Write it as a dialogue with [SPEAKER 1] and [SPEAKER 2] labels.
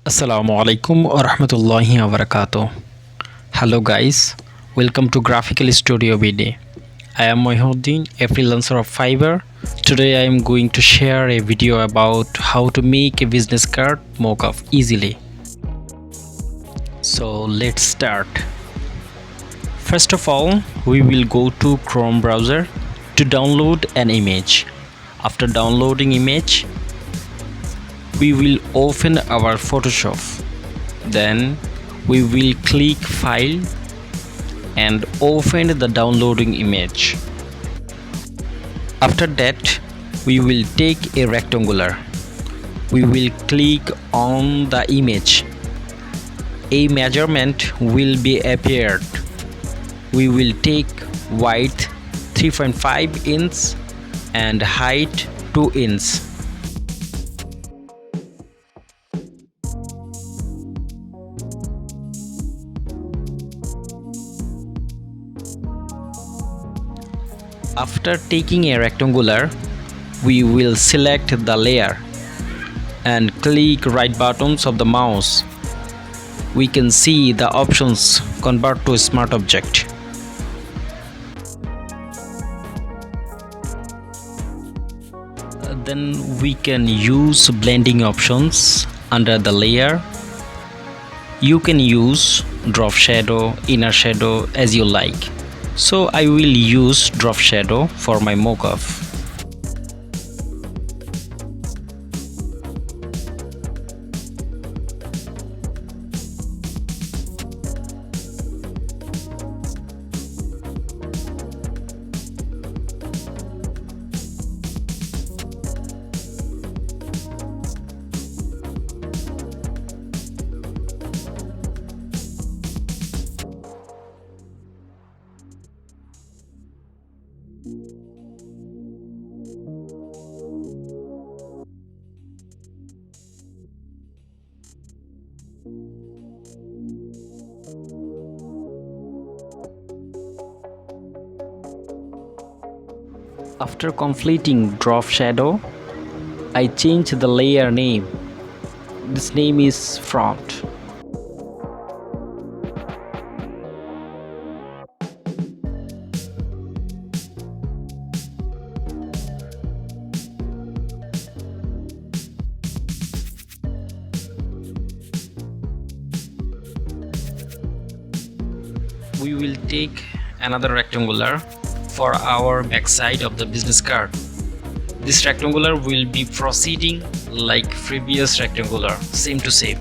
[SPEAKER 1] Assalamu alaikum wa rahmatullahi wa barakatuh. Hello guys, welcome to Graphical Studio BD. I am Mohiuddin, a freelancer of Fiverr. Today I am going to share a video about how to make a business card mockup easily. So let's start. First of all, we will go to Chrome browser to download an image. After downloading image, we will open our Photoshop. Then we will click File and open the downloading image. After that, we will take a rectangular. We will click on the image. A measurement will be appeared. We will take width 3.5 inch and height 2 inch. After taking a rectangular, we will select the layer and click right buttons of the mouse. We can see the options convert to smart object. Then we can use blending options under the layer. You can use drop shadow, inner shadow as you like. So I will use drop shadow for my mockup. After completing drop shadow, I change the layer name. This name is front. We will take another rectangular for our backside of the business card. This rectangular will be proceeding like previous rectangular, same to same.